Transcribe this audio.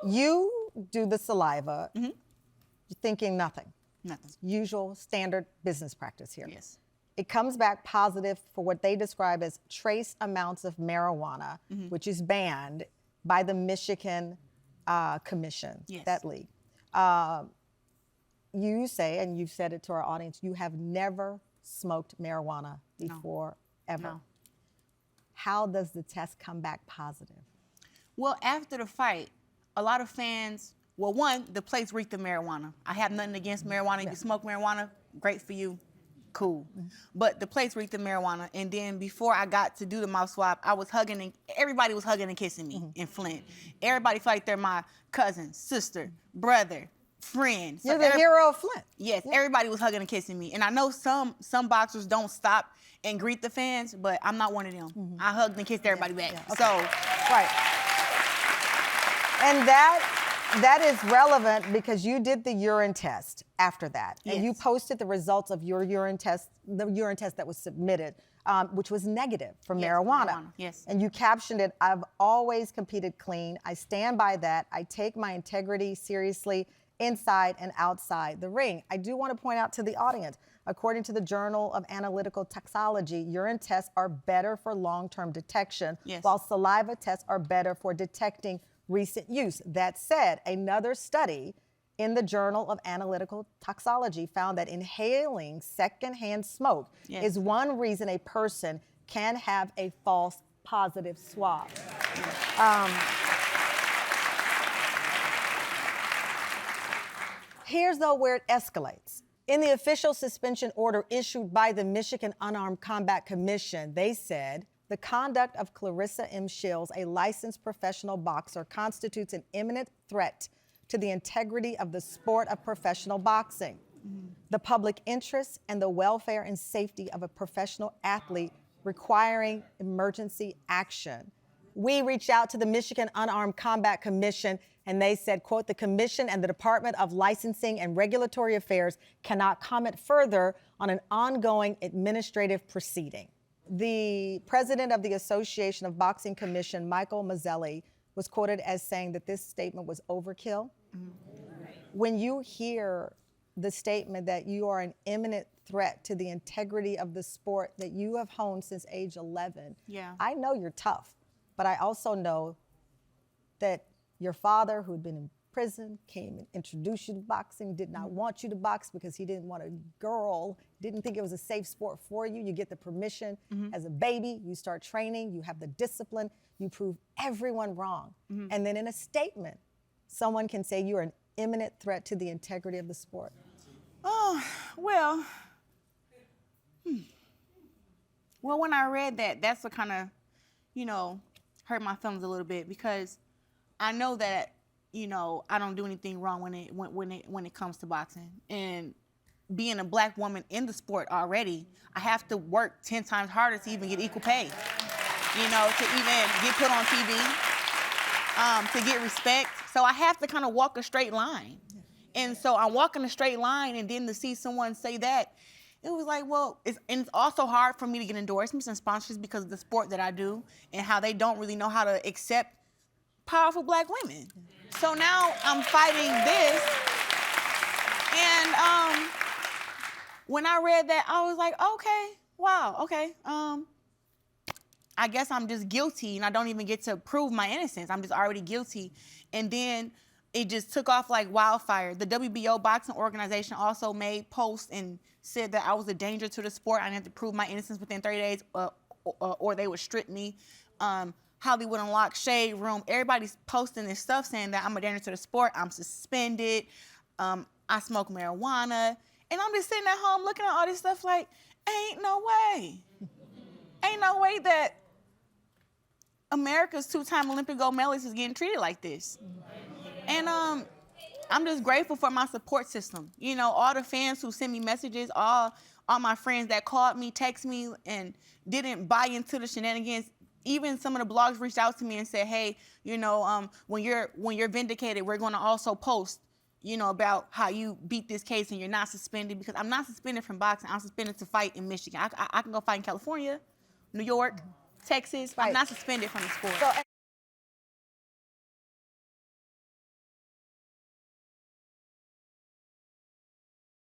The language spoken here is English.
You do the saliva, Mm-hmm. you're thinking nothing. Nothing. Usual standard business practice here. Yes. It comes back positive for what they describe as trace amounts of marijuana, which is banned by the Michigan Commission, Yes. that league. You say, and you've said it to our audience, you have never smoked marijuana before, ever. No. How does the test come back positive? Well, after the fight, a lot of fans, well, one, the place reeked of marijuana. I have nothing against marijuana. If you smoke marijuana, great for you, cool. But the place reeked of marijuana. And then before I got to do the mouth swab, I was hugging, and everybody was hugging and kissing me in Flint. Everybody felt like they're my cousin, sister, brother, friend. So You're the hero of Flint. Yes, everybody was hugging and kissing me. And I know some boxers don't stop and greet the fans, but I'm not one of them. I hugged and kissed everybody back. Yeah, okay. So, right. And that is relevant because you did the urine test after that. And you Yes. posted the results of your urine test, the urine test that was submitted, which was negative for marijuana. Yes. And you captioned it, "I've always competed clean. I stand by that. I take my integrity seriously inside and outside the ring." I do want to point out to the audience, according to the Journal of Analytical Toxicology, urine tests are better for long-term detection, Yes. while saliva tests are better for detecting recent use. That said, another study in the Journal of Analytical Toxicology found that inhaling secondhand smoke Yes. is one reason a person can have a false positive swab. Here's though where it escalates. In the official suspension order issued by the Michigan Unarmed Combat Commission, they said the conduct of Claressa M. Shields, a licensed professional boxer, constitutes an imminent threat to the integrity of the sport of professional boxing, the public interest, and the welfare and safety of a professional athlete requiring emergency action. We reached out to the Michigan Unarmed Combat Commission, and they said, quote, "The commission and the Department of Licensing and Regulatory Affairs cannot comment further on an ongoing administrative proceeding." The president of the Association of Boxing Commission, Michael Mazzelli, was quoted as saying that this statement was overkill. When you hear the statement that you are an imminent threat to the integrity of the sport that you have honed since age 11, Yeah. I know you're tough, but I also know that your father, who had been in prison, came and introduced you to boxing, did not want you to box because he didn't want a girl, didn't think it was a safe sport for you. You get the permission as a baby, you start training, you have the discipline, you prove everyone wrong. And then in a statement, someone can say you're an imminent threat to the integrity of the sport. Oh, well, well, when I read that, that's what kind of, hurt my feelings a little bit, because I know that, I don't do anything wrong when it comes to boxing. And being a black woman in the sport already, I have to work 10 times harder to even get equal pay, to even get put on TV, to get respect. So I have to kind of walk a straight line. And so I'm walking a straight line, and then to see someone say that, it was like, well, it's also hard for me to get endorsements and sponsorships because of the sport that I do and how they don't really know how to accept powerful black women. So now I'm fighting this. And when I read that, I was like, okay, wow, okay. I guess I'm just guilty and I don't even get to prove my innocence. I'm just already guilty. And then it just took off like wildfire. The WBO boxing organization also made posts and said that I was a danger to the sport. I had to prove my innocence within 30 days or they would strip me. Hollywood Unlocked, Shade Room, everybody's posting this stuff saying that I'm a danger to the sport, I'm suspended, I smoke marijuana. And I'm just sitting at home looking at all this stuff like, ain't no way. Ain't no way that America's two-time Olympic gold medalist is getting treated like this. And I'm just grateful for my support system. All the fans who sent me messages, all my friends that called me, text me, and didn't buy into the shenanigans. Even some of the blogs reached out to me and said, hey, when you're vindicated, we're going to also post, about how you beat this case and you're not suspended, because I'm not suspended from boxing. I'm suspended to fight in Michigan. I can go fight in California, New York, Texas. Right. I'm not suspended from the sport. So,